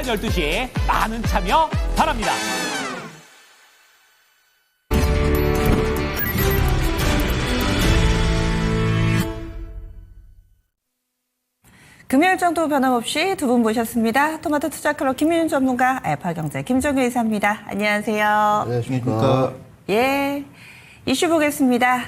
오전 12시 많은 참여 바랍니다. 금요일 정도 변함없이 두 분 모셨습니다. 토마토 투자클럽 김윤 전문가, 알파경제 김정규 이사입니다. 안녕하세요. 안녕하십니까. 예, 이슈 보겠습니다.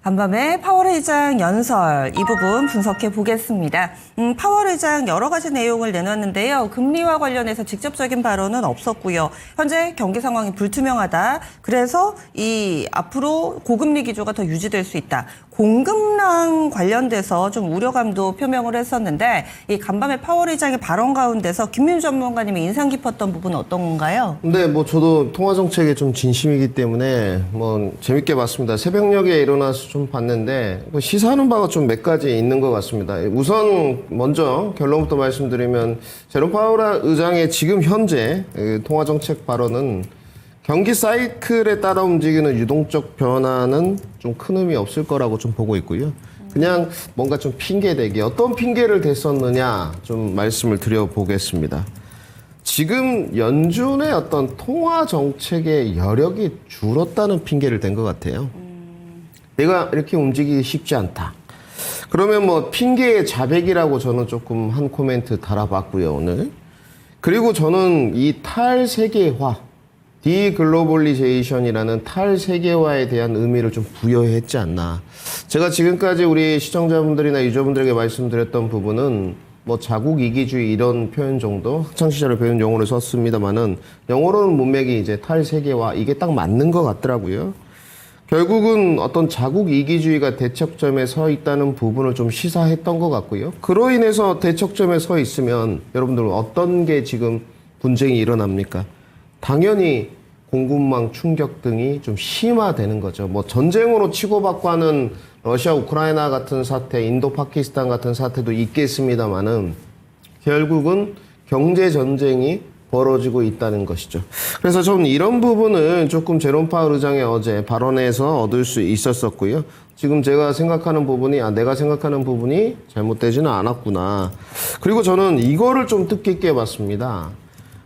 간밤에 파월 의장 연설 이 부분 분석해 보겠습니다. 파월 의장 여러 가지 내용을 내놨는데요. 금리와 관련해서 직접적인 발언은 없었고요. 현재 경기 상황이 불투명하다. 그래서 이 앞으로 고금리 기조가 더 유지될 수 있다. 공급랑 관련돼서 좀 우려감도 표명을 했었는데 이 간밤에 파월 의장의 발언 가운데서 김민우 전문가님이 인상 깊었던 부분은 어떤 건가요? 근데 뭐 저도 통화 정책에 좀 진심이기 때문에 뭐 재밌게 봤습니다. 새벽녘에 일어나서 좀 봤는데 시사하는 바가 좀 몇 가지 있는 것 같습니다. 우선 먼저 결론부터 말씀드리면 제롬 파월 의장의 지금 현재 통화 정책 발언은 경기 사이클에 따라 움직이는 유동적 변화는 좀 큰 의미 없을 거라고 좀 보고 있고요. 그냥 뭔가 좀 핑계대기, 어떤 핑계를 댔었느냐 좀 말씀을 드려보겠습니다. 지금 연준의 어떤 통화 정책의 여력이 줄었다는 핑계를 댄 것 같아요. 내가 이렇게 움직이기 쉽지 않다. 그러면 뭐 핑계의 자백이라고 저는 조금 한 코멘트 달아봤고요, 오늘. 그리고 저는 이 탈세계화, 디글로벌리제이션이라는 탈세계화에 대한 의미를 좀 부여했지 않나. 제가 지금까지 우리 시청자분들이나 유저분들에게 말씀드렸던 부분은 뭐 자국 이기주의 이런 표현 정도 학창시절에 배운 용어를 썼습니다만은 영어로는 문맥이 이제 탈세계화 이게 딱 맞는 것 같더라고요. 결국은 어떤 자국 이기주의가 대척점에 서 있다는 부분을 좀 시사했던 것 같고요. 그로 인해서 대척점에 서 있으면 여러분들은 어떤 게 지금 분쟁이 일어납니까? 당연히 공급망 충격 등이 좀 심화되는 거죠. 뭐 전쟁으로 치고받고 하는 러시아, 우크라이나 같은 사태, 인도, 파키스탄 같은 사태도 있겠습니다만은 결국은 경제 전쟁이 벌어지고 있다는 것이죠. 그래서 저는 이런 부분은 조금 제롬 파월 의장의 어제 발언에서 얻을 수 있었었고요. 지금 제가 생각하는 부분이 내가 생각하는 부분이 잘못되지는 않았구나. 그리고 저는 이거를 좀 뜻깊게 봤습니다.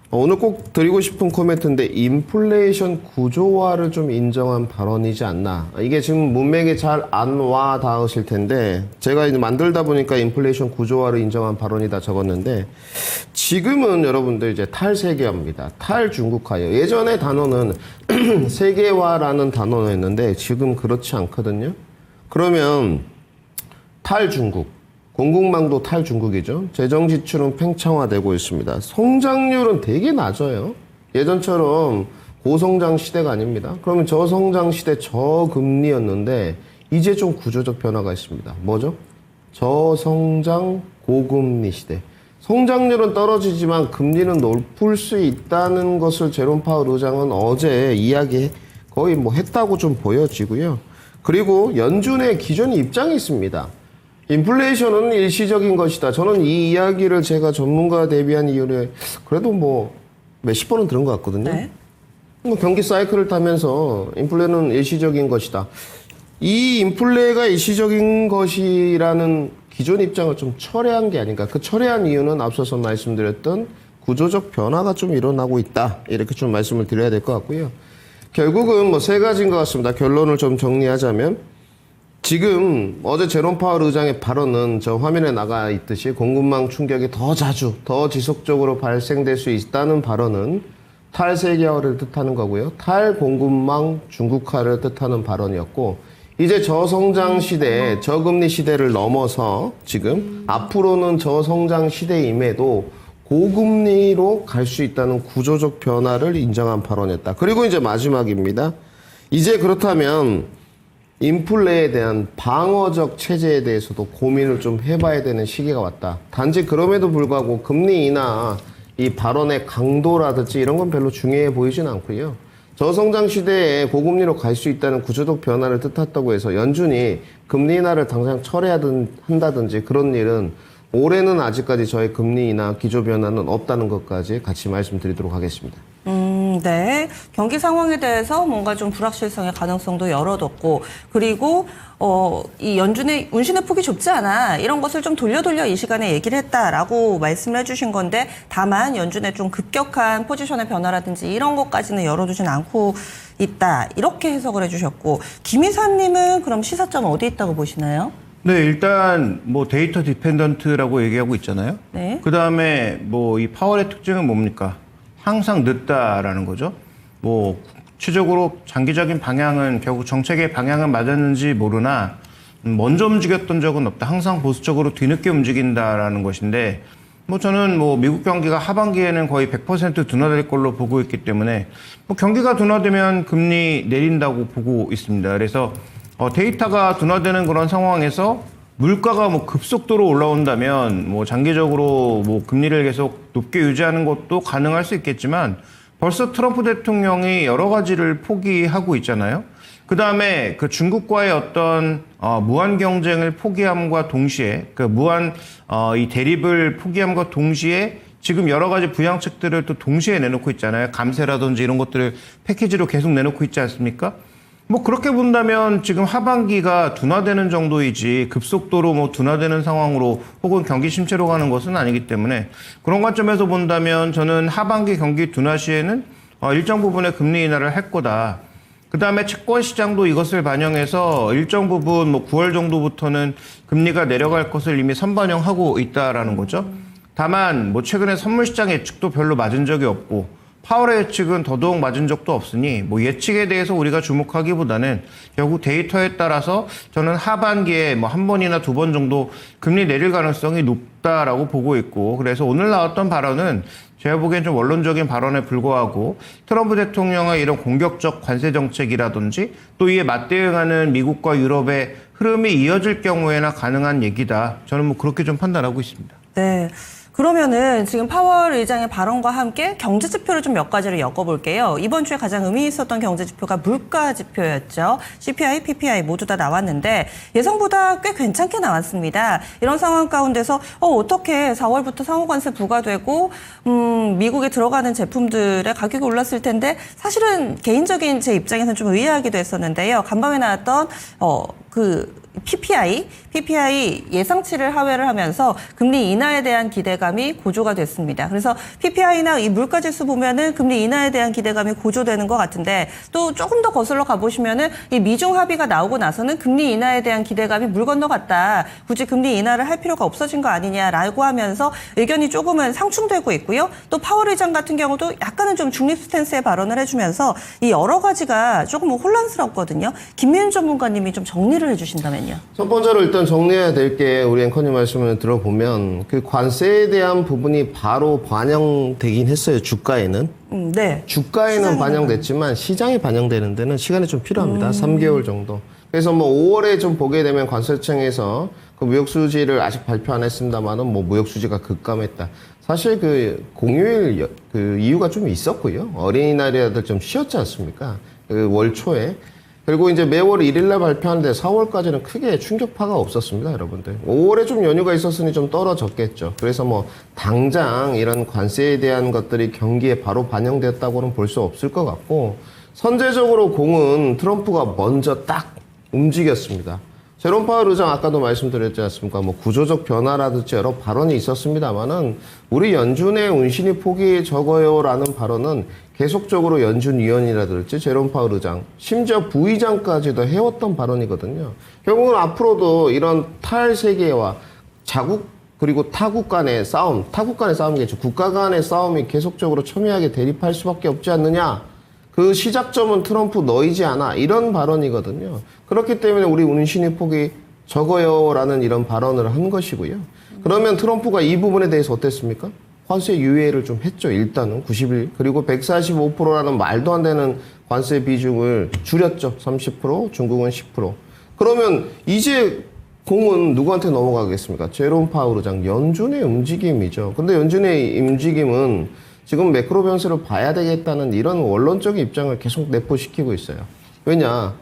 오늘 꼭 드리고 싶은 코멘트인데 인플레이션 구조화를 좀 인정한 발언이지 않나. 이게 지금 문맥에 잘 안 와 닿으실 텐데 제가 이제 만들다 보니까 인플레이션 구조화를 인정한 발언이다 적었는데 지금은 여러분들 이제 탈세계화입니다. 탈중국화예요. 예전에 단어는 세계화라는 단어였는데 지금 그렇지 않거든요. 그러면 탈중국. 공급망도 탈중국이죠. 재정 지출은 팽창화되고 있습니다. 성장률은 되게 낮아요. 예전처럼 고성장 시대가 아닙니다. 그러면 저성장 시대 저금리였는데 이제 좀 구조적 변화가 있습니다. 뭐죠? 저성장 고금리 시대. 성장률은 떨어지지만 금리는 높을 수 있다는 것을 제롬 파월 의장은 어제 이야기 거의 뭐 했다고 좀 보여지고요. 그리고 연준의 기존 입장이 있습니다. 인플레이션은 일시적인 것이다. 저는 이 이야기를 제가 전문가 대비한 이유를 그래도 뭐 몇십 번은 들은 것 같거든요. 네. 뭐 경기 사이클을 타면서 인플레는 일시적인 것이다. 이 인플레가 일시적인 것이라는 기존 입장을 좀 철회한 게 아닌가. 그 철회한 이유는 앞서서 말씀드렸던 구조적 변화가 좀 일어나고 있다. 이렇게 좀 말씀을 드려야 될 것 같고요. 결국은 뭐 세 가지인 것 같습니다. 결론을 좀 정리하자면 지금 어제 제롬 파월 의장의 발언은 저 화면에 나가 있듯이 공급망 충격이 더 자주, 더 지속적으로 발생될 수 있다는 발언은 탈세계화를 뜻하는 거고요. 탈공급망 중국화를 뜻하는 발언이었고 이제 저성장 시대, 저금리 시대를 넘어서 지금 앞으로는 저성장 시대임에도 고금리로 갈 수 있다는 구조적 변화를 인정한 발언이었다. 그리고 이제 마지막입니다. 이제 그렇다면 인플레에 대한 방어적 체제에 대해서도 고민을 좀 해봐야 되는 시기가 왔다. 단지 그럼에도 불구하고 금리 인하 이 발언의 강도라든지 이런 건 별로 중요해 보이진 않고요. 저성장 시대에 고금리로 갈 수 있다는 구조적 변화를 뜻했다고 해서 연준이 금리 인하를 당장 철회한다든지 그런 일은 올해는 아직까지 저희 금리 인하 기조 변화는 없다는 것까지 같이 말씀드리도록 하겠습니다. 네. 경기 상황에 대해서 뭔가 좀 불확실성의 가능성도 열어뒀고, 그리고 이 운신의 폭이 좁지 않아. 이런 것을 좀 돌려 이 시간에 얘기를 했다라고 말씀을 해주신 건데, 다만 연준의 좀 급격한 포지션의 변화라든지 이런 것까지는 열어두진 않고 있다. 이렇게 해석을 해주셨고, 김 이사님은 그럼 시사점 어디 있다고 보시나요? 네, 일단 뭐 데이터 디펜던트라고 얘기하고 있잖아요. 네. 그다음에 뭐 이 파월의 특징은 뭡니까? 항상 늦다라는 거죠. 뭐 구체적으로 장기적인 방향은 결국 정책의 방향은 맞았는지 모르나 먼저 움직였던 적은 없다. 항상 보수적으로 뒤늦게 움직인다라는 것인데 뭐 저는 뭐 미국 경기가 하반기에는 거의 100% 둔화될 걸로 보고 있기 때문에 뭐 경기가 둔화되면 금리 내린다고 보고 있습니다. 그래서 데이터가 둔화되는 그런 상황에서 물가가 뭐 급속도로 올라온다면 뭐 장기적으로 뭐 금리를 계속 높게 유지하는 것도 가능할 수 있겠지만 벌써 트럼프 대통령이 여러 가지를 포기하고 있잖아요. 그 다음에 그 중국과의 어떤 무한 경쟁을 포기함과 동시에 그 무한 이 대립을 포기함과 동시에 지금 여러 가지 부양책들을 또 동시에 내놓고 있잖아요. 감세라든지 이런 것들을 패키지로 계속 내놓고 있지 않습니까? 뭐 그렇게 본다면 지금 하반기가 둔화되는 정도이지 급속도로 뭐 둔화되는 상황으로 혹은 경기 침체로 가는 것은 아니기 때문에 그런 관점에서 본다면 저는 하반기 경기 둔화 시에는 일정 부분의 금리 인하를 할 거다. 그 다음에 채권 시장도 이것을 반영해서 일정 부분 뭐 9월 정도부터는 금리가 내려갈 것을 이미 선반영하고 있다라는 거죠. 다만 뭐 최근에 선물 시장 예측도 별로 맞은 적이 없고 파월의 예측은 더더욱 맞은 적도 없으니 뭐 예측에 대해서 우리가 주목하기보다는 결국 데이터에 따라서 저는 하반기에 뭐 한 번이나 두 번 정도 금리 내릴 가능성이 높다라고 보고 있고 그래서 오늘 나왔던 발언은 제가 보기엔 좀 원론적인 발언에 불과하고 트럼프 대통령의 이런 공격적 관세 정책이라든지 또 이에 맞대응하는 미국과 유럽의 흐름이 이어질 경우에나 가능한 얘기다. 저는 뭐 그렇게 좀 판단하고 있습니다. 네. 그러면은 지금 파월 의장의 발언과 함께 경제 지표를 좀 몇 가지를 엮어볼게요. 이번 주에 가장 의미 있었던 경제 지표가 물가 지표였죠. CPI, PPI 모두 다 나왔는데 예상보다 꽤 괜찮게 나왔습니다. 이런 상황 가운데서 어떻게 4월부터 상호관세 부과되고 미국에 들어가는 제품들의 가격이 올랐을 텐데 사실은 개인적인 제 입장에서는 좀 의아하기도 했었는데요. 간밤에 나왔던 PPI 예상치를 하회를 하면서 금리 인하에 대한 기대감이 고조가 됐습니다. 그래서 PPI나 이 물가지수 보면은 금리 인하에 대한 기대감이 고조되는 것 같은데 또 조금 더 거슬러 가보시면은 이 미중 합의가 나오고 나서는 금리 인하에 대한 기대감이 물 건너갔다. 굳이 금리 인하를 할 필요가 없어진 거 아니냐라고 하면서 의견이 조금은 상충되고 있고요. 또 파월 의장 같은 경우도 약간은 좀 중립 스탠스의 발언을 해주면서 이 여러 가지가 조금 혼란스럽거든요. 김민훈 전문가님이 좀 정리를 해주신다면요. 첫 번째로 일단 정리해야 될 게 우리 앵커님 말씀을 들어보면 그 관세에 대한 부분이 바로 반영되긴 했어요. 주가에는. 네. 주가에는 반영됐지만 시장에 반영되는 데는 시간이 좀 필요합니다. 3개월 정도. 그래서 뭐 5월에 좀 보게 되면 관세청에서 그 무역 수지를 아직 발표 안 했습니다만은 뭐 무역 수지가 급감했다. 사실 그 공휴일 그 이유가 좀 있었고요. 어린이날이라도 좀 쉬었지 않습니까? 그 월 초에. 그리고 이제 매월 1일날 발표하는데 4월까지는 크게 충격파가 없었습니다, 여러분들. 5월에 좀 연휴가 있었으니 좀 떨어졌겠죠. 그래서 뭐 당장 이런 관세에 대한 것들이 경기에 바로 반영됐다고는 볼 수 없을 것 같고 선제적으로 공은 트럼프가 먼저 딱 움직였습니다. 제롬 파월 의장 아까도 말씀드렸지 않습니까? 뭐 구조적 변화라든지 여러 발언이 있었습니다만은 우리 연준의 운신이 폭이 적어요라는 발언은 계속적으로 연준 위원이라든지 제롬 파월 의장, 심지어 부의장까지도 해왔던 발언이거든요. 결국은 앞으로도 이런 탈세계와 자국 그리고 타국 간의 싸움, 타국 간의 싸움이겠죠. 국가 간의 싸움이 계속적으로 첨예하게 대립할 수밖에 없지 않느냐. 그 시작점은 트럼프 너이지 않아. 이런 발언이거든요. 그렇기 때문에 우리 운신의 폭이 적어요라는 이런 발언을 한 것이고요. 그러면 트럼프가 이 부분에 대해서 어땠습니까? 관세 유예를 좀 했죠. 일단은 90일. 그리고 145%라는 말도 안 되는 관세 비중을 줄였죠. 30%, 중국은 10%. 그러면 이제 공은 누구한테 넘어가겠습니까? 제롬 파월 의장, 연준의 움직임이죠. 근데 연준의 움직임은 지금 매크로 변수를 봐야 되겠다는 이런 원론적인 입장을 계속 내포시키고 있어요. 왜냐?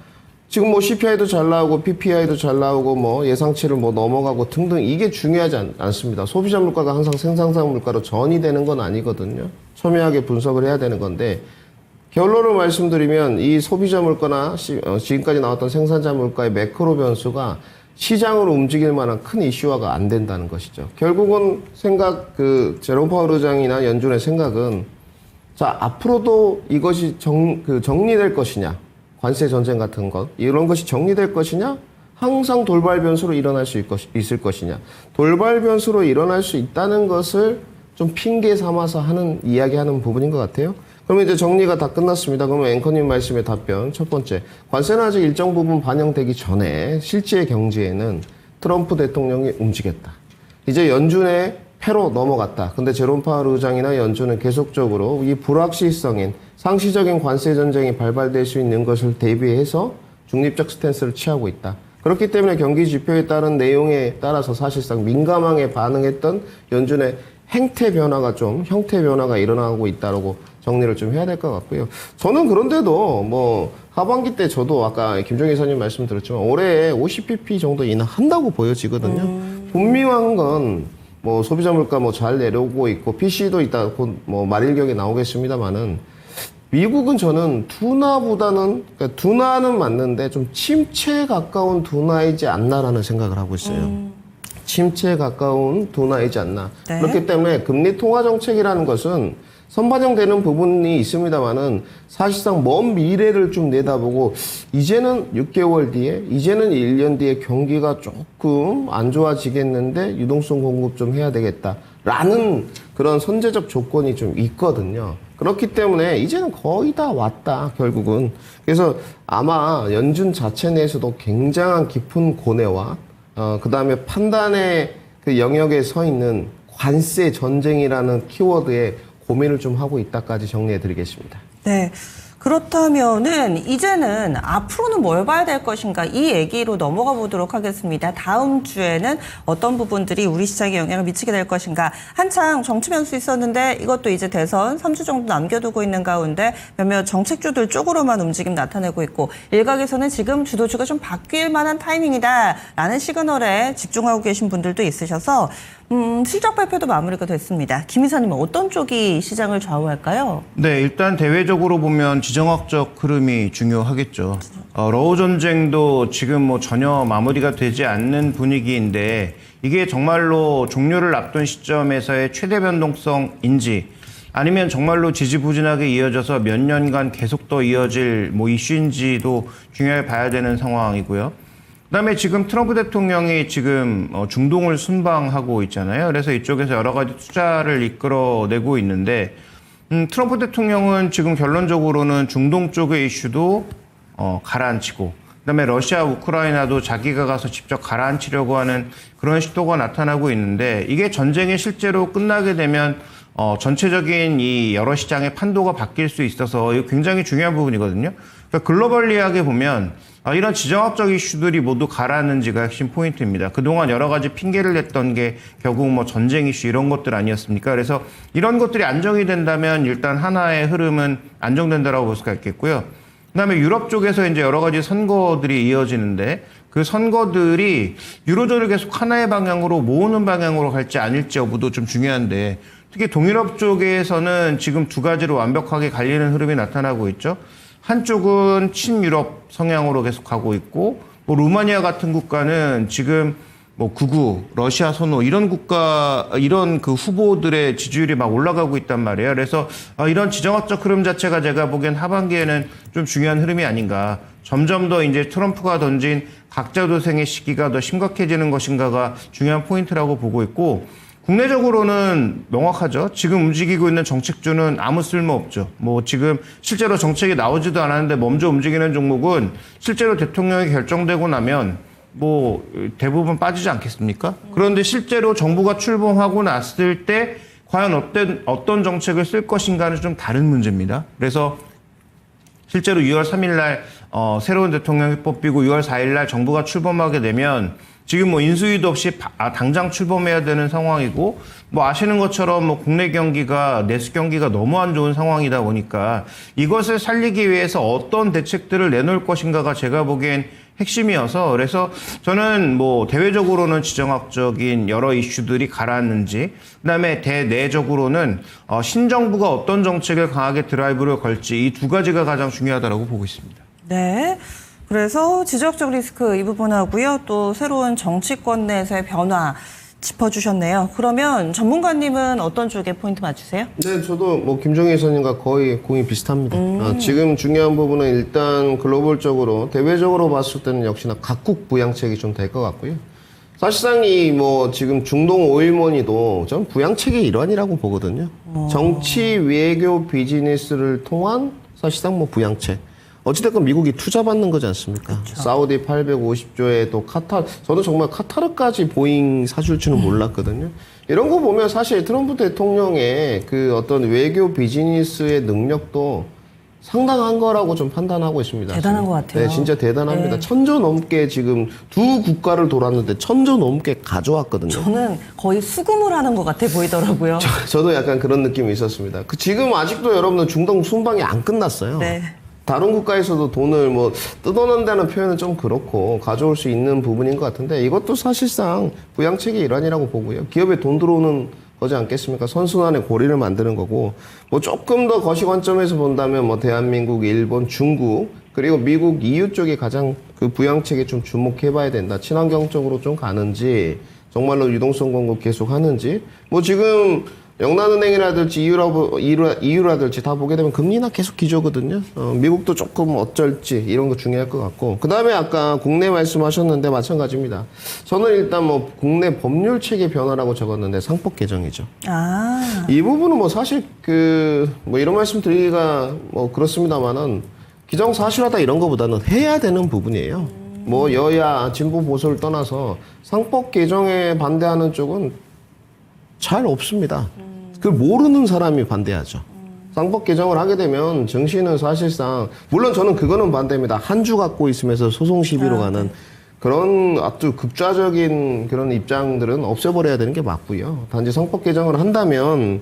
지금 뭐 CPI도 잘 나오고 PPI도 잘 나오고 뭐 예상치를 뭐 넘어가고 등등 이게 중요하지 않습니다. 소비자 물가가 항상 생산자 물가로 전이되는 건 아니거든요. 첨예하게 분석을 해야 되는 건데 결론을 말씀드리면 이 소비자 물가나 지금까지 나왔던 생산자 물가의 매크로 변수가 시장으로 움직일 만한 큰 이슈화가 안 된다는 것이죠. 결국은 제롬 파월 의장이나 연준의 생각은 자, 앞으로도 이것이 정리될 것이냐, 관세 전쟁 같은 것, 이런 것이 정리될 것이냐, 항상 돌발 변수로 일어날 수 있을 것이냐. 돌발 변수로 일어날 수 있다는 것을 좀 핑계 삼아서 이야기하는 부분인 것 같아요. 그러면 이제 정리가 다 끝났습니다. 그러면 앵커님 말씀의 답변. 첫 번째, 관세는 아직 일정 부분 반영되기 전에 실제 경제에는 트럼프 대통령이 움직였다. 이제 연준의 패로 넘어갔다. 근데 제롬 파월 의장이나 연준은 계속적으로 이 불확실성인 상시적인 관세 전쟁이 발발될 수 있는 것을 대비해서 중립적 스탠스를 취하고 있다. 그렇기 때문에 경기 지표에 따른 내용에 따라서 사실상 민감하게 반응했던 연준의 형태 변화가 일어나고 있다고 정리를 좀 해야 될 것 같고요. 저는 그런데도 하반기 때 저도 아까 김종희 이사님 말씀드렸지만 올해 50pp 정도 인하한다고 보여지거든요. 분명한 건 소비자 물가 잘 내려오고 있고 PC도 이따 곧 말일경에 나오겠습니다만은 미국은 저는 둔화는 맞는데 좀 침체에 가까운 둔화이지 않나라는 생각을 하고 있어요. 침체에 가까운 둔화이지 않나. 네. 그렇기 때문에 금리 통화 정책이라는 것은 선반영되는 부분이 있습니다만은 사실상 먼 미래를 좀 내다보고 이제는 6개월 뒤에, 이제는 1년 뒤에 경기가 조금 안 좋아지겠는데 유동성 공급 좀 해야 되겠다라는 그런 선제적 조건이 좀 있거든요. 그렇기 때문에 이제는 거의 다 왔다, 결국은. 그래서 아마 연준 자체 내에서도 굉장한 깊은 고뇌와 그 다음에 판단의 그 영역에 서 있는 관세 전쟁이라는 키워드에 고민을 좀 하고 있다까지 정리해 드리겠습니다. 네. 그렇다면은 이제는 앞으로는 뭘 봐야 될 것인가 이 얘기로 넘어가 보도록 하겠습니다. 다음 주에는 어떤 부분들이 우리 시장에 영향을 미치게 될 것인가. 한창 정치 변수 있었는데 이것도 이제 대선 3주 정도 남겨두고 있는 가운데 몇몇 정책주들 쪽으로만 움직임 나타내고 있고 일각에서는 지금 주도주가 좀 바뀔 만한 타이밍이다라는 시그널에 집중하고 계신 분들도 있으셔서 실적 발표도 마무리가 됐습니다. 김 이사님은 어떤 쪽이 시장을 좌우할까요? 네, 일단 대외적으로 보면 지정학적 흐름이 중요하겠죠. 러우 전쟁도 지금 전혀 마무리가 되지 않는 분위기인데 이게 정말로 종료를 앞둔 시점에서의 최대 변동성인지 아니면 정말로 지지부진하게 이어져서 몇 년간 계속 더 이어질 이슈인지도 중요하게 봐야 되는 상황이고요. 그다음에 지금 트럼프 대통령이 지금 중동을 순방하고 있잖아요. 그래서 이쪽에서 여러 가지 투자를 이끌어내고 있는데 트럼프 대통령은 지금 결론적으로는 중동 쪽의 이슈도 가라앉히고 그다음에 러시아, 우크라이나도 자기가 가서 직접 가라앉히려고 하는 그런 시도가 나타나고 있는데 이게 전쟁이 실제로 끝나게 되면 전체적인 이 여러 시장의 판도가 바뀔 수 있어서 이거 굉장히 중요한 부분이거든요. 그러니까 글로벌리하게 보면 이런 지정학적 이슈들이 모두 가라앉는지가 핵심 포인트입니다. 그동안 여러 가지 핑계를 냈던 게 결국 전쟁 이슈 이런 것들 아니었습니까? 그래서 이런 것들이 안정이 된다면 일단 하나의 흐름은 안정된다라고 볼 수가 있겠고요. 그다음에 유럽 쪽에서 이제 여러 가지 선거들이 이어지는데 그 선거들이 유로존을 계속 하나의 방향으로 모으는 방향으로 갈지 아닐지 여부도 좀 중요한데 특히 동유럽 쪽에서는 지금 두 가지로 완벽하게 갈리는 흐름이 나타나고 있죠. 한쪽은 친유럽 성향으로 계속 가고 있고 루마니아 같은 국가는 지금 극우, 러시아 선호 이런 그 후보들의 지지율이 막 올라가고 있단 말이에요. 그래서 이런 지정학적 흐름 자체가 제가 보기엔 하반기에는 좀 중요한 흐름이 아닌가. 점점 더 이제 트럼프가 던진 각자 도생의 시기가 더 심각해지는 것인가가 중요한 포인트라고 보고 있고 국내적으로는 명확하죠. 지금 움직이고 있는 정책주는 아무 쓸모 없죠. 지금 실제로 정책이 나오지도 않았는데 먼저 움직이는 종목은 실제로 대통령이 결정되고 나면 대부분 빠지지 않겠습니까? 그런데 실제로 정부가 출범하고 났을 때 과연 어떤 정책을 쓸 것인가는 좀 다른 문제입니다. 그래서 실제로 6월 3일 날 새로운 대통령이 뽑히고 6월 4일 날 정부가 출범하게 되면 지금 인수위도 없이 당장 출범해야 되는 상황이고 아시는 것처럼 국내 경기가 내수 경기가 너무 안 좋은 상황이다 보니까 이것을 살리기 위해서 어떤 대책들을 내놓을 것인가가 제가 보기엔 핵심이어서 그래서 저는 뭐 대외적으로는 지정학적인 여러 이슈들이 가라앉는지 그다음에 대내적으로는 신정부가 어떤 정책을 강하게 드라이브를 걸지 이 두 가지가 가장 중요하다고 보고 있습니다. 네. 그래서 지적적 리스크 이 부분하고요. 또 새로운 정치권 내에서의 변화 짚어주셨네요. 그러면 전문가님은 어떤 쪽에 포인트 맞추세요? 네, 저도 뭐 김종희 이사님과 거의 공이 비슷합니다. 지금 중요한 부분은 일단 글로벌적으로 대외적으로 봤을 때는 역시나 각국 부양책이 좀 될 것 같고요. 사실상 이 뭐 지금 중동 오일머니도 전 부양책의 일환이라고 보거든요. 정치, 외교, 비즈니스를 통한 사실상 뭐 부양책. 어찌됐건 미국이 투자받는 거지 않습니까? 그쵸. 사우디 850조에 또 저는 정말 카타르까지 보잉 사줄 줄은 몰랐거든요. 이런 거 보면 사실 트럼프 대통령의 그 어떤 외교 비즈니스의 능력도 상당한 거라고 좀 판단하고 있습니다. 대단한 지금. 것 같아요. 네, 진짜 대단합니다. 네. 1000조 넘게 지금 두 국가를 돌았는데 1000조 넘게 가져왔거든요. 저는 거의 수금을 하는 것 같아 보이더라고요. 저도 약간 그런 느낌이 있었습니다. 지금 아직도 여러분들 중동 순방이 안 끝났어요. 네. 다른 국가에서도 돈을 뭐 뜯어낸다는 표현은 좀 그렇고 가져올 수 있는 부분인 것 같은데 이것도 사실상 부양책의 일환이라고 보고요. 기업에 돈 들어오는 거지 않겠습니까? 선순환의 고리를 만드는 거고 뭐 조금 더 거시 관점에서 본다면 뭐 대한민국, 일본, 중국 그리고 미국, EU 쪽이 가장 그 부양책에 좀 주목해봐야 된다. 친환경적으로 좀 가는지 정말로 유동성 공급 계속 하는지 뭐 지금 영란은행이라든지 EU라든지 다 보게 되면 금리 인하 계속 기조거든요. 미국도 조금 어쩔지 이런 거 중요할 것 같고 그 다음에 아까 국내 말씀하셨는데 마찬가지입니다. 저는 일단 뭐 국내 법률 체계 변화라고 적었는데 상법 개정이죠. 이 부분은 뭐 사실 뭐 이런 말씀 드리기가 뭐 그렇습니다만은 기정사실하다 이런 거보다는 해야 되는 부분이에요. 뭐 여야 진보 보수를 떠나서 상법 개정에 반대하는 쪽은 잘 없습니다. 그걸 모르는 사람이 반대하죠. 상법 개정을 하게 되면 정시는 사실상 물론 저는 그거는 반대입니다. 한 주 갖고 있으면서 소송 시비로 가는 그런 아주 극좌적인 그런 입장들은 없애버려야 되는 게 맞고요. 단지 상법 개정을 한다면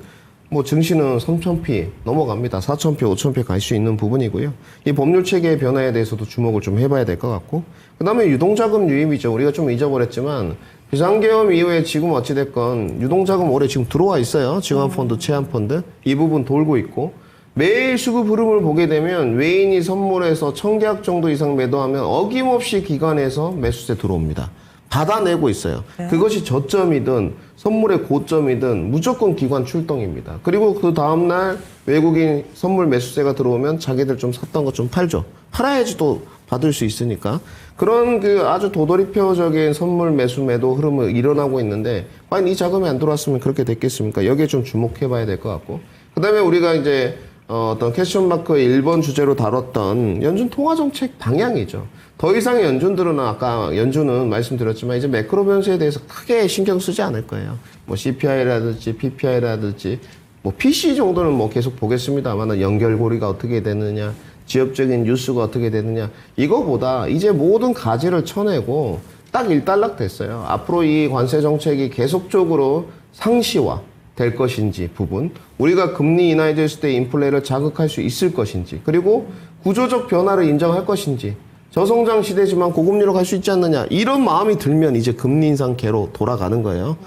뭐 증시는 3,000피 넘어갑니다. 4,000피, 5,000피 갈 수 있는 부분이고요. 이 법률 체계의 변화에 대해서도 주목을 좀 해봐야 될 것 같고 그다음에 유동자금 유입이죠. 우리가 좀 잊어버렸지만 비상계엄 이후에 지금 어찌됐건 유동자금 올해 지금 들어와 있어요. 증환펀드, 채환펀드. 이 부분 돌고 있고 매일 수급 흐름을 보게 되면 외인이 선물해서 1,000계약 정도 이상 매도하면 어김없이 기관에서 매수세 들어옵니다. 받아내고 있어요. 네. 그것이 저점이든 선물의 고점이든 무조건 기관 출동입니다. 그리고 그 다음날 외국인 선물 매수세가 들어오면 자기들 좀 샀던 것 좀 팔죠. 팔아야지 또 받을 수 있으니까. 그런 아주 도돌이표적인 선물 매수 매도 흐름이 일어나고 있는데 과연 이 자금이 안 들어왔으면 그렇게 됐겠습니까? 여기에 좀 주목해 봐야 될 것 같고. 그 다음에 우리가 이제 어떤 캐션마크 1번 주제로 다뤘던 연준 통화정책 방향이죠. 더 이상의 연준들은 아까 연준은 말씀드렸지만 이제 매크로 변수에 대해서 크게 신경 쓰지 않을 거예요. 뭐 CPI라든지 PPI라든지 뭐 PC 정도는 뭐 계속 보겠습니다만 연결고리가 어떻게 되느냐 지역적인 뉴스가 어떻게 되느냐 이거보다 이제 모든 가지를 쳐내고 딱 일단락 됐어요. 앞으로 이 관세 정책이 계속적으로 상시화 될 것인지 부분 우리가 금리 인하해졌을 때 인플레를 자극할 수 있을 것인지 그리고 구조적 변화를 인정할 것인지 저성장 시대지만 고금리로 갈 수 있지 않느냐 이런 마음이 들면 이제 금리 인상계로 돌아가는 거예요.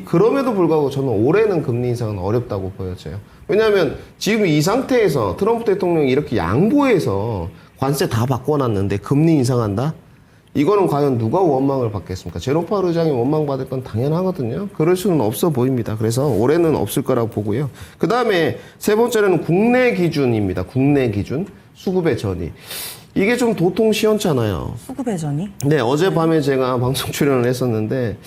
그럼에도 불구하고 저는 올해는 금리 인상은 어렵다고 보여져요. 왜냐하면 지금 이 상태에서 트럼프 대통령이 이렇게 양보해서 관세 다 바꿔놨는데 금리 인상한다? 이거는 과연 누가 원망을 받겠습니까? 제롬 파월 의장이 원망받을 건 당연하거든요. 그럴 수는 없어 보입니다. 그래서 올해는 없을 거라고 보고요. 그 다음에 세 번째는 국내 기준입니다. 국내 기준 수급의 전이. 이게 좀 도통 시원찮아요. 수급의 전이? 네, 어젯밤에 제가 방송 출연을 했었는데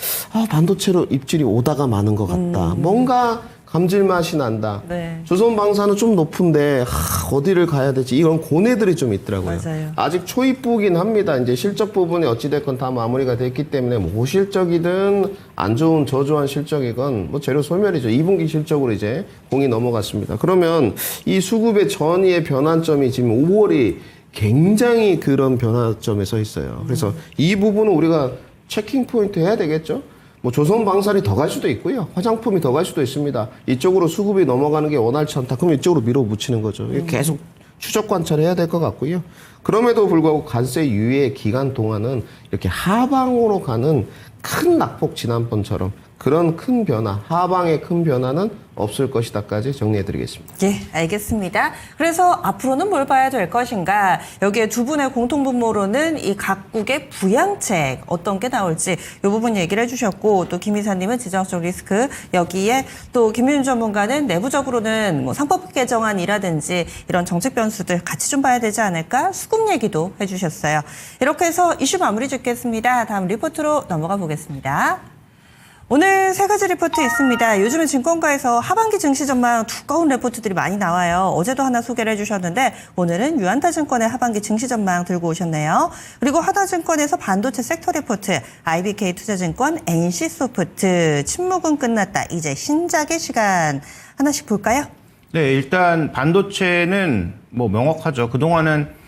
반도체로 입질이 오다가 마는 것 같다. 뭔가 감질맛이 난다. 네. 조선방사는 좀 높은데 어디를 가야 되지? 이런 고뇌들이 좀 있더라고요. 맞아요. 아직 초입부긴 합니다. 이제 실적 부분이 어찌됐건 다 마무리가 됐기 때문에 뭐 고실적이든 안 좋은 저조한 실적이건 뭐 재료 소멸이죠. 2분기 실적으로 이제 공이 넘어갔습니다. 그러면 이 수급의 전이의 변환점이 지금 5월이 굉장히 그런 변화점에 서 있어요. 그래서 이 부분은 우리가 체킹 포인트 해야 되겠죠? 뭐 조선 방산이 더 갈 수도 있고요. 화장품이 더 갈 수도 있습니다. 이쪽으로 수급이 넘어가는 게 원활치 않다. 그럼 이쪽으로 밀어붙이는 거죠. 이게 계속 추적 관찰해야 될 것 같고요. 그럼에도 불구하고 관세 유예 기간 동안은 이렇게 하방으로 가는 큰 낙폭 지난번처럼 그런 큰 변화, 하방의 큰 변화는 없을 것이다까지 정리해드리겠습니다. 예, 알겠습니다. 그래서 앞으로는 뭘 봐야 될 것인가? 여기에 두 분의 공통분모로는 이 각국의 부양책 어떤 게 나올지 이 부분 얘기를 해주셨고, 또 김 이사님은 지정학적 리스크, 여기에 또 김윤 전문가는 내부적으로는 뭐 상법 개정안이라든지 이런 정책 변수들 같이 좀 봐야 되지 않을까? 수급 얘기도 해주셨어요. 이렇게 해서 이슈 마무리 짓겠습니다. 다음 리포트로 넘어가 보겠습니다. 오늘 세 가지 리포트 있습니다. 요즘은 증권가에서 하반기 증시 전망 두꺼운 리포트들이 많이 나와요. 어제도 하나 소개를 해주셨는데 오늘은 유안타증권의 하반기 증시 전망 들고 오셨네요. 그리고 하나증권에서 반도체 섹터 리포트, IBK투자증권, NC소프트, 침묵은 끝났다. 이제 신작의 시간. 하나씩 볼까요? 네, 일단 반도체는 뭐 명확하죠. 그동안은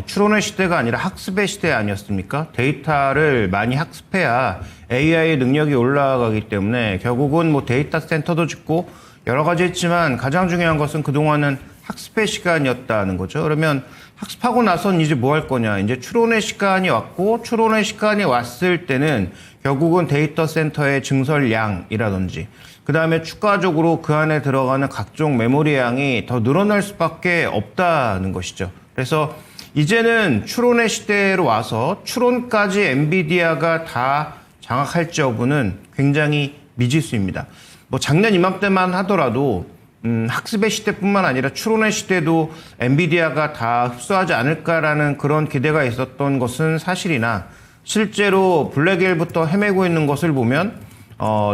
추론의 시대가 아니라 학습의 시대 아니었습니까? 데이터를 많이 학습해야 AI의 능력이 올라가기 때문에 결국은 뭐 데이터 센터도 짓고 여러 가지 했지만 가장 중요한 것은 그동안은 학습의 시간이었다는 거죠. 그러면 학습하고 나선 이제 뭐 할 거냐. 이제 추론의 시간이 왔고, 추론의 시간이 왔을 때는 결국은 데이터 센터의 증설량이라든지 그 다음에 추가적으로 그 안에 들어가는 각종 메모리 양이 더 늘어날 수밖에 없다는 것이죠. 그래서 이제는 추론의 시대로 와서 추론까지 엔비디아가 다 장악할지 여부는 굉장히 미지수입니다. 뭐 작년 이맘때만 하더라도 학습의 시대뿐만 아니라 추론의 시대도 엔비디아가 다 흡수하지 않을까라는 그런 기대가 있었던 것은 사실이나 실제로 블랙웰부터 헤매고 있는 것을 보면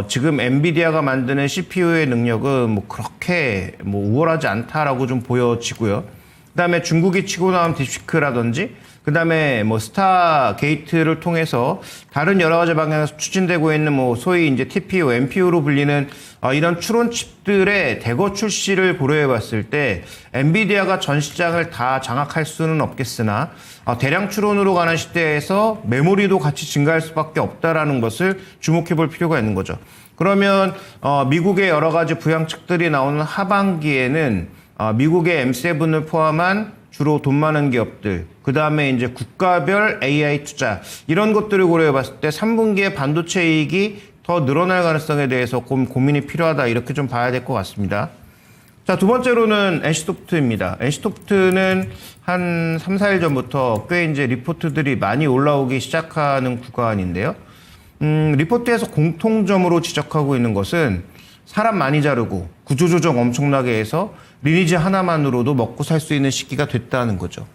지금 엔비디아가 만드는 CPU의 능력은 뭐 그렇게 뭐 우월하지 않다라고 좀 보여지고요. 그다음에 중국이 치고 나온 딥시크라든지 그다음에 뭐 스타게이트를 통해서 다른 여러 가지 방향에서 추진되고 있는 뭐 소위 이제 TPU, NPU로 불리는 이런 추론 칩들의 대거 출시를 고려해 봤을 때 엔비디아가 전 시장을 다 장악할 수는 없겠으나 대량 추론으로 가는 시대에서 메모리도 같이 증가할 수밖에 없다라는 것을 주목해 볼 필요가 있는 거죠. 그러면 미국의 여러 가지 부양책들이 나오는 하반기에는 미국의 M7을 포함한 주로 돈 많은 기업들, 그 다음에 이제 국가별 AI 투자, 이런 것들을 고려해 봤을 때 3분기에 반도체 이익이 더 늘어날 가능성에 대해서 고민이 필요하다, 이렇게 좀 봐야 될 것 같습니다. 자, 두 번째로는 NC소프트입니다. NC소프트는 한 3, 4일 전부터 꽤 이제 리포트들이 많이 올라오기 시작하는 구간인데요. 리포트에서 공통점으로 지적하고 있는 것은 사람 많이 자르고 구조조정 엄청나게 해서 리니지 하나만으로도 먹고 살 수 있는 시기가 됐다는 거죠.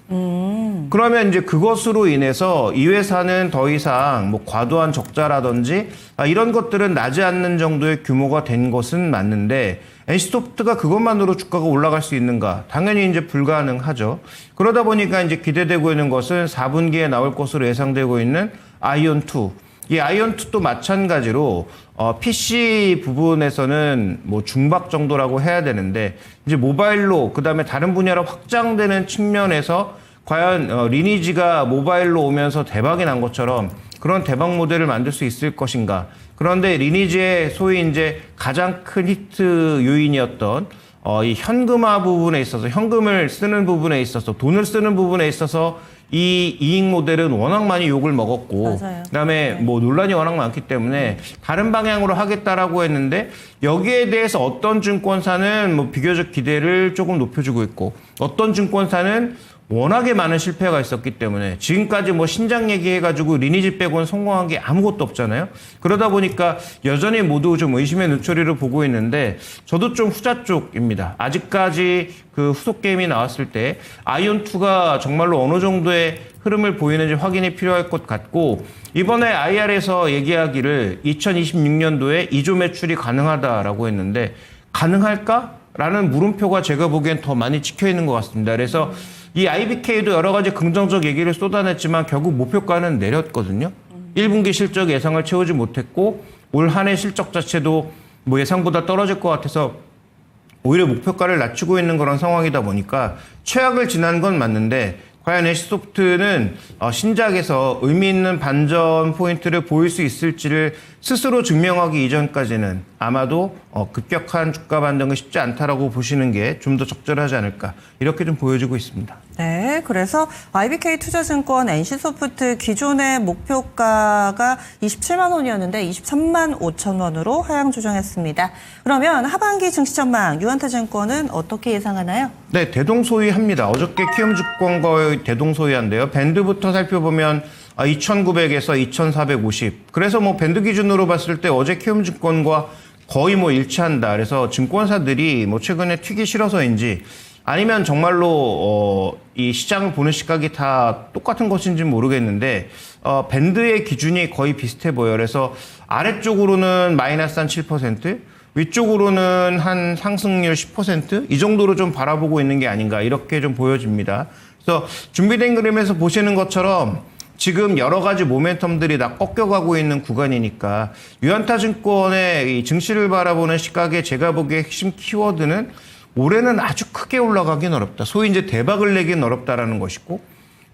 그러면 이제 그것으로 인해서 이 회사는 더 이상 뭐 과도한 적자라든지 이런 것들은 나지 않는 정도의 규모가 된 것은 맞는데 NC소프트가 그것만으로 주가가 올라갈 수 있는가? 당연히 이제 불가능하죠. 그러다 보니까 이제 기대되고 있는 것은 4분기에 나올 것으로 예상되고 있는 아이온2. 이 아이온2도 마찬가지로 PC 부분에서는 뭐 중박 정도라고 해야 되는데 이제 모바일로 그다음에 다른 분야로 확장되는 측면에서 과연 리니지가 모바일로 오면서 대박이 난 것처럼 그런 대박 모델을 만들 수 있을 것인가. 그런데 리니지의 소위 이제 가장 큰 히트 요인이었던 이 현금화 부분에 있어서 현금을 쓰는 부분에 있어서 돈을 쓰는 부분에 있어서 이 이익 모델은 워낙 많이 욕을 먹었고 맞아요. 그다음에 뭐 논란이 워낙 많기 때문에 다른 방향으로 하겠다라고 했는데 여기에 대해서 어떤 증권사는 뭐 비교적 기대를 조금 높여주고 있고 어떤 증권사는 워낙에 많은 실패가 있었기 때문에 지금까지 뭐 신작 얘기해가지고 리니지 빼고는 성공한 게 아무것도 없잖아요. 그러다 보니까 여전히 모두 좀 의심의 눈초리를 보고 있는데 저도 좀 후자 쪽입니다. 아직까지 그 후속 게임이 나왔을 때 아이온2가 정말로 어느 정도의 흐름을 보이는지 확인이 필요할 것 같고 이번에 IR에서 얘기하기를 2026년도에 2조 매출이 가능하다라고 했는데 가능할까? 라는 물음표가 제가 보기엔 더 많이 찍혀 있는 것 같습니다. 그래서 이 IBK도 여러 가지 긍정적 얘기를 쏟아냈지만 결국 목표가는 내렸거든요. 1분기 실적 예상을 채우지 못했고 올 한 해 실적 자체도 뭐 예상보다 떨어질 것 같아서 오히려 목표가를 낮추고 있는 그런 상황이다 보니까 최악을 지난 건 맞는데 과연 NC소프트는 신작에서 의미 있는 반전 포인트를 보일 수 있을지를 스스로 증명하기 이전까지는 아마도 급격한 주가 반등은 쉽지 않다라고 보시는 게 좀 더 적절하지 않을까 이렇게 좀 보여지고 있습니다. 네, 그래서 IBK 투자증권 NC소프트 기존의 목표가가 27만 원이었는데 23만 5천 원으로 하향 조정했습니다. 그러면 하반기 증시 전망 유한타증권은 어떻게 예상하나요? 네, 대동소이합니다. 어저께 키움증권과의 대동소이한데요. 밴드부터 살펴보면 2,900에서 2,450. 그래서 뭐 밴드 기준으로 봤을 때 어제 키움증권과 거의 뭐 일치한다. 그래서 증권사들이 뭐 최근에 튀기 싫어서인지 아니면 정말로 이 시장을 보는 시각이 다 똑같은 것인지는 모르겠는데 밴드의 기준이 거의 비슷해 보여요. 그래서 아래쪽으로는 마이너스 한 7%, 위쪽으로는 한 상승률 10%? 이 정도로 좀 바라보고 있는 게 아닌가 이렇게 좀 보여집니다. 그래서 준비된 그림에서 보시는 것처럼 지금 여러 가지 모멘텀들이 다 꺾여가고 있는 구간이니까 유한타증권의 이 증시를 바라보는 시각에 제가 보기에 핵심 키워드는 올해는 아주 크게 올라가긴 어렵다. 소위 이제 대박을 내긴 어렵다라는 것이고,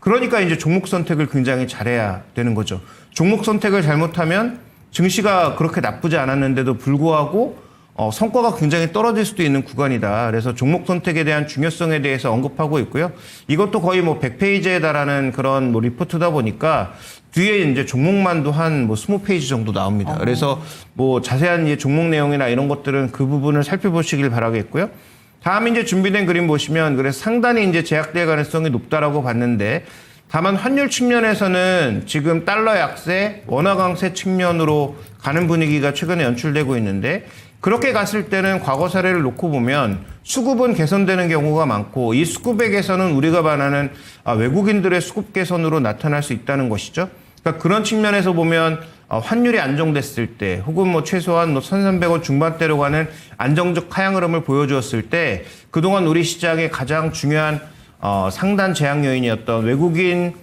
그러니까 이제 종목 선택을 굉장히 잘해야 되는 거죠. 종목 선택을 잘못하면 증시가 그렇게 나쁘지 않았는데도 불구하고 성과가 굉장히 떨어질 수도 있는 구간이다. 그래서 종목 선택에 대한 중요성에 대해서 언급하고 있고요. 이것도 거의 뭐 100페이지에 달하는 그런 뭐 리포트다 보니까 뒤에 이제 종목만도 한 뭐 20페이지 정도 나옵니다. 그래서 뭐 자세한 이제 종목 내용이나 이런 것들은 그 부분을 살펴보시길 바라겠고요. 다음 이제 준비된 그림 보시면 그래서 상당히 이제 제약될 가능성이 높다라고 봤는데 다만 환율 측면에서는 지금 달러 약세, 원화 강세 측면으로 가는 분위기가 최근에 연출되고 있는데 그렇게 갔을 때는 과거 사례를 놓고 보면 수급은 개선되는 경우가 많고 이 수급의 개선은 우리가 말하는 외국인들의 수급 개선으로 나타날 수 있다는 것이죠. 그러니까 그런 측면에서 보면 환율이 안정됐을 때 혹은 뭐 최소한 1,300원 중반대로 가는 안정적 하향 흐름을 보여주었을 때 그동안 우리 시장의 가장 중요한 상단 제약 요인이었던 외국인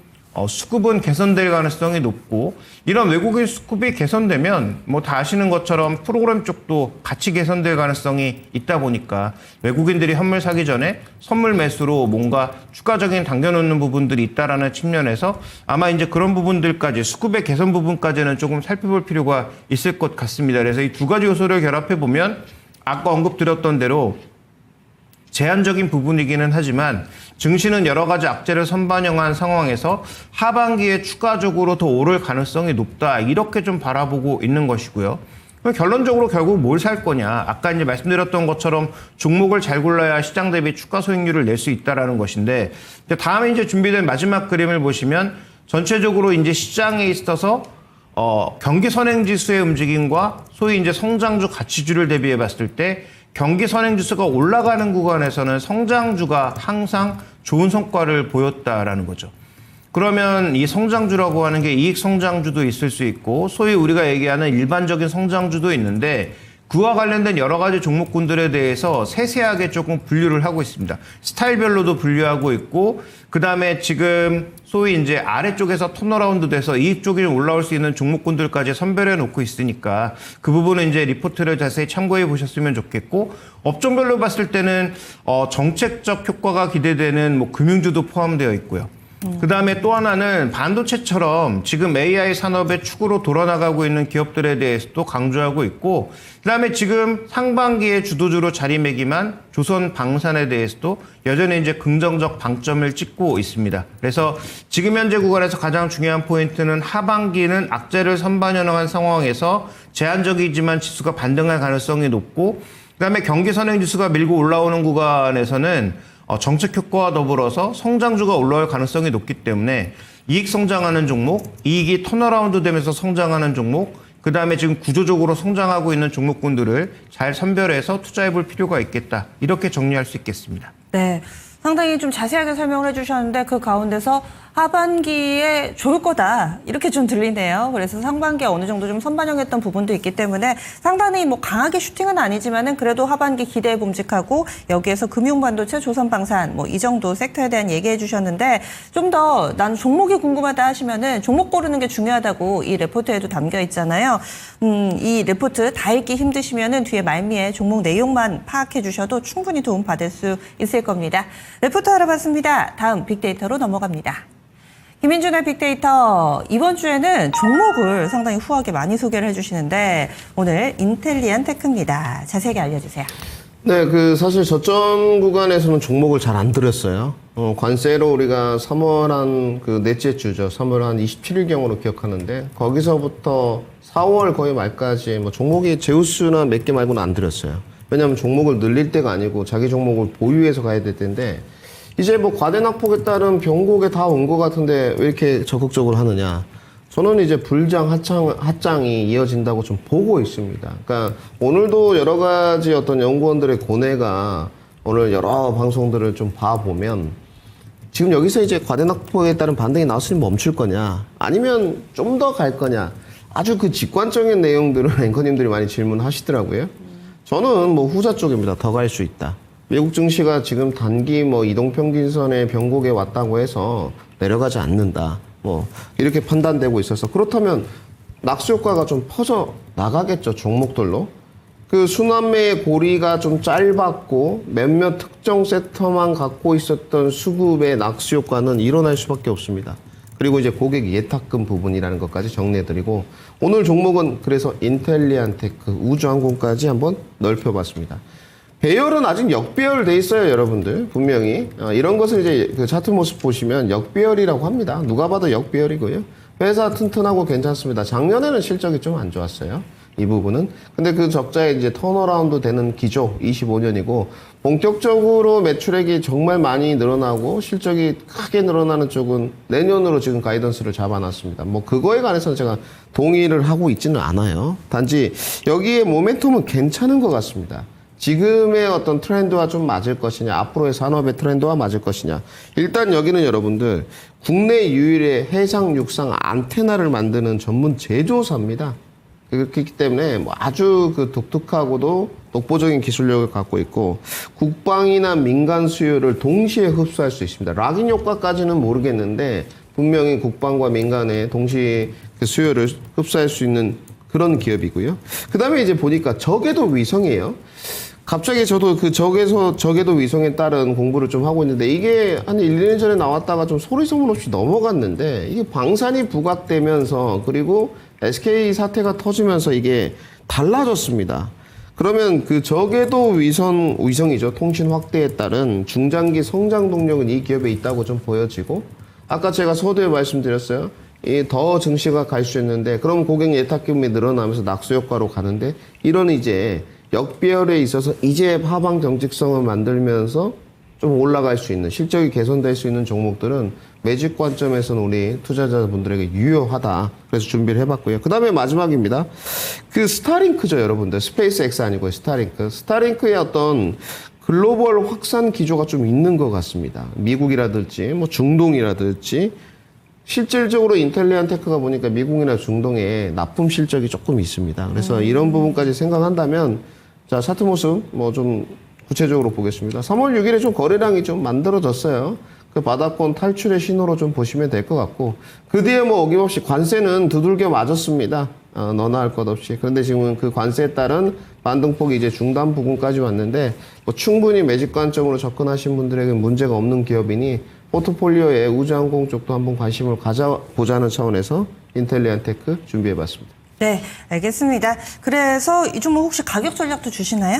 수급은 개선될 가능성이 높고 이런 외국인 수급이 개선되면 뭐 다 아시는 것처럼 프로그램 쪽도 같이 개선될 가능성이 있다 보니까 외국인들이 현물 사기 전에 선물 매수로 뭔가 추가적인 당겨놓는 부분들이 있다라는 측면에서 아마 이제 그런 부분들까지 수급의 개선 부분까지는 조금 살펴볼 필요가 있을 것 같습니다. 그래서 이 두 가지 요소를 결합해 보면 아까 언급드렸던 대로 제한적인 부분이기는 하지만 증시는 여러 가지 악재를 선반영한 상황에서 하반기에 추가적으로 더 오를 가능성이 높다. 이렇게 좀 바라보고 있는 것이고요. 결론적으로 결국 뭘 살 거냐. 아까 이제 말씀드렸던 것처럼 종목을 잘 골라야 시장 대비 주가 수익률을 낼 수 있다라는 것인데 다음에 이제 준비된 마지막 그림을 보시면 전체적으로 이제 시장에 있어서 경기 선행 지수의 움직임과 소위 이제 성장주 가치주를 대비해 봤을 때 경기 선행지수가 올라가는 구간에서는 성장주가 항상 좋은 성과를 보였다라는 거죠. 그러면 이 성장주라고 하는 게 이익 성장주도 있을 수 있고 소위 우리가 얘기하는 일반적인 성장주도 있는데 그와 관련된 여러 가지 종목군들에 대해서 세세하게 조금 분류를 하고 있습니다. 스타일별로도 분류하고 있고 그다음에 지금 소위 이제 아래쪽에서 턴어라운드 돼서 이익 쪽이 올라올 수 있는 종목군들까지 선별해 놓고 있으니까 그 부분은 이제 리포트를 자세히 참고해 보셨으면 좋겠고 업종별로 봤을 때는 정책적 효과가 기대되는 뭐 금융주도 포함되어 있고요. 그다음에 또 하나는 반도체처럼 지금 AI 산업의 축으로 돌아나가고 있는 기업들에 대해서도 강조하고 있고 그다음에 지금 상반기에 주도주로 자리매김한 조선방산에 대해서도 여전히 이제 긍정적 방점을 찍고 있습니다. 그래서 지금 현재 구간에서 가장 중요한 포인트는 하반기는 악재를 선반영한 상황에서 제한적이지만 지수가 반등할 가능성이 높고 그다음에 경기 선행 지수가 밀고 올라오는 구간에서는 정책 효과와 더불어서 성장주가 올라올 가능성이 높기 때문에 이익 성장하는 종목, 이익이 턴어라운드 되면서 성장하는 종목, 그 다음에 지금 구조적으로 성장하고 있는 종목군들을 잘 선별해서 투자해 볼 필요가 있겠다. 이렇게 정리할 수 있겠습니다. 네. 상당히 좀 자세하게 설명을 해주셨는데 그 가운데서 하반기에 좋을 거다 이렇게 좀 들리네요. 그래서 상반기에 어느 정도 좀 선반영했던 부분도 있기 때문에 상당히 뭐 강하게 슈팅은 아니지만은 그래도 하반기 기대에 봄직하고 여기에서 금융반도체, 조선방산 뭐 이 정도 섹터에 대한 얘기해 주셨는데 좀 더 난 종목이 궁금하다 하시면은 종목 고르는 게 중요하다고 이 레포트에도 담겨 있잖아요. 이 레포트 다 읽기 힘드시면은 뒤에 말미에 종목 내용만 파악해 주셔도 충분히 도움 받을 수 있을 겁니다. 레포트 알아봤습니다. 다음 빅데이터로 넘어갑니다. 김민준의 빅데이터 이번 주에는 종목을 상당히 후하게 많이 소개를 해주시는데 오늘 인텔리안 테크입니다. 자세하게 알려주세요. 네, 사실 저점 구간에서는 종목을 잘 안 들였어요. 관세로 우리가 3월 한 넷째 주죠. 3월 한 27일경으로 기억하는데, 거기서부터 4월 거의 말까지 뭐 종목이 제우스나 몇 개 말고는 안 들였어요. 왜냐하면 종목을 늘릴 때가 아니고 자기 종목을 보유해서 가야 될 텐데, 이제 뭐 과대낙폭에 따른 변곡에 다 온 것 같은데 왜 이렇게 적극적으로 하느냐. 저는 이제 불장 하장이 이어진다고 좀 보고 있습니다. 그러니까 오늘도 여러 가지 어떤 연구원들의 고뇌가 오늘 여러 방송들을 좀 봐보면 지금 여기서 이제 과대낙폭에 따른 반등이 나왔으니 멈출 거냐 아니면 좀 더 갈 거냐 아주 직관적인 내용들을 앵커님들이 많이 질문하시더라고요. 저는 뭐 후자 쪽입니다. 더 갈 수 있다. 미국 증시가 지금 단기 뭐 이동평균선의 변곡에 왔다고 해서 내려가지 않는다. 뭐 이렇게 판단되고 있어서 그렇다면 낙수 효과가 좀 퍼져 나가겠죠. 종목들로. 순환매의 고리가 좀 짧았고 몇몇 특정 섹터만 갖고 있었던 수급의 낙수 효과는 일어날 수밖에 없습니다. 그리고 이제 고객 예탁금 부분이라는 것까지 정리해드리고 오늘 종목은 그래서 인텔리안테크, 우주항공까지 한번 넓혀봤습니다. 배열은 아직 역배열돼 있어요, 여러분들. 분명히. 이런 것을 이제 차트 모습 보시면 역배열이라고 합니다. 누가 봐도 역배열이고요. 회사 튼튼하고 괜찮습니다. 작년에는 실적이 좀 안 좋았어요. 이 부분은. 근데 적자에 이제 턴어라운드 되는 기조 25년이고, 본격적으로 매출액이 정말 많이 늘어나고, 실적이 크게 늘어나는 쪽은 내년으로 지금 가이던스를 잡아놨습니다. 뭐, 그거에 관해서는 제가 동의를 하고 있지는 않아요. 단지 여기에 모멘텀은 괜찮은 것 같습니다. 지금의 어떤 트렌드와 좀 맞을 것이냐, 앞으로의 산업의 트렌드와 맞을 것이냐. 일단 여기는 여러분들 국내 유일의 해상 육상 안테나를 만드는 전문 제조사입니다. 그렇기 때문에 뭐 아주 독특하고도 독보적인 기술력을 갖고 있고 국방이나 민간 수요를 동시에 흡수할 수 있습니다. 락인 효과까지는 모르겠는데 분명히 국방과 민간의 동시 수요를 흡수할 수 있는 그런 기업이고요. 그 다음에 이제 보니까 저궤도 위성이에요. 갑자기 저도 저궤도 위성에 따른 공부를 좀 하고 있는데 이게 한 1, 2년 전에 나왔다가 좀 소리소문 없이 넘어갔는데 이게 방산이 부각되면서 그리고 SK 사태가 터지면서 이게 달라졌습니다. 그러면 저궤도 위성이죠. 통신 확대에 따른 중장기 성장 동력은 이 기업에 있다고 좀 보여지고 아까 제가 서두에 말씀드렸어요. 더 증시가 갈 수 있는데 그럼 고객 예탁금이 늘어나면서 낙수 효과로 가는데 이런 이제 역배열에 있어서 이제 하방 경직성을 만들면서 좀 올라갈 수 있는 실적이 개선될 수 있는 종목들은 매직 관점에서는 우리 투자자분들에게 유효하다. 그래서 준비를 해봤고요. 그 다음에 마지막입니다. 스타링크죠, 여러분들. 스페이스X 아니고요. 스타링크. 스타링크의 어떤 글로벌 확산 기조가 좀 있는 것 같습니다. 미국이라든지 뭐 중동이라든지 실질적으로 인텔리안테크가 보니까 미국이나 중동에 납품 실적이 조금 있습니다. 그래서 이런 부분까지 생각한다면 자, 차트 모습 뭐 좀 구체적으로 보겠습니다. 3월 6일에 좀 거래량이 좀 만들어졌어요. 바닥권 탈출의 신호로 좀 보시면 될 것 같고 그 뒤에 뭐 어김없이 관세는 두들겨 맞았습니다. 너나 할 것 없이. 그런데 지금은 관세에 따른 반등폭이 이제 중단 부근까지 왔는데 뭐 충분히 매직 관점으로 접근하신 분들에게 문제가 없는 기업이니 포트폴리오에 우주항공 쪽도 한번 관심을 가져보자는 차원에서 인텔리안테크 준비해봤습니다. 네, 알겠습니다. 그래서 이 종목 혹시 가격 전략도 주시나요?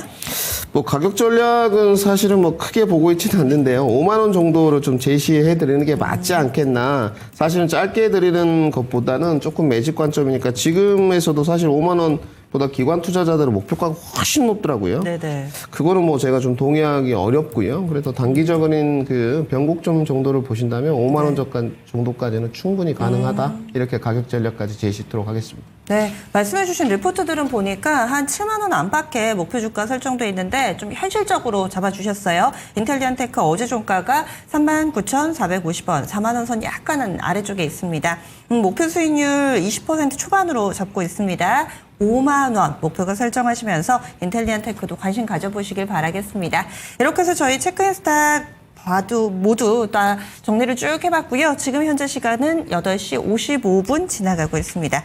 뭐 가격 전략은 사실은 뭐 크게 보고 있지는 않는데요. 5만 원 정도로 좀 제시해 드리는 게 맞지 않겠나. 사실은 짧게 드리는 것보다는 조금 매직 관점이니까 지금에서도 사실 5만 원 보다 기관 투자자들의 목표가가 훨씬 높더라고요. 네네. 그거는 뭐 제가 좀 동의하기 어렵고요. 그래서 단기적인 그 변곡점 정도를 보신다면 5만 원 정도까지는 충분히 가능하다. 이렇게 가격 전략까지 제시토록 하겠습니다. 네, 말씀해주신 리포트들은 보니까 한 7만 원 안팎의 목표 주가 설정돼 있는데 좀 현실적으로 잡아주셨어요. 인텔리안테크 어제 종가가 39,450원, 4만 원 선 약간은 아래쪽에 있습니다. 목표 수익률 20% 초반으로 잡고 있습니다. 5만 원 목표가 설정하시면서 인텔리안테크도 관심 가져보시길 바라겠습니다. 이렇게 해서 저희 체크인스탁 모두 다 정리를 쭉 해봤고요. 지금 현재 시간은 8시 55분 지나가고 있습니다.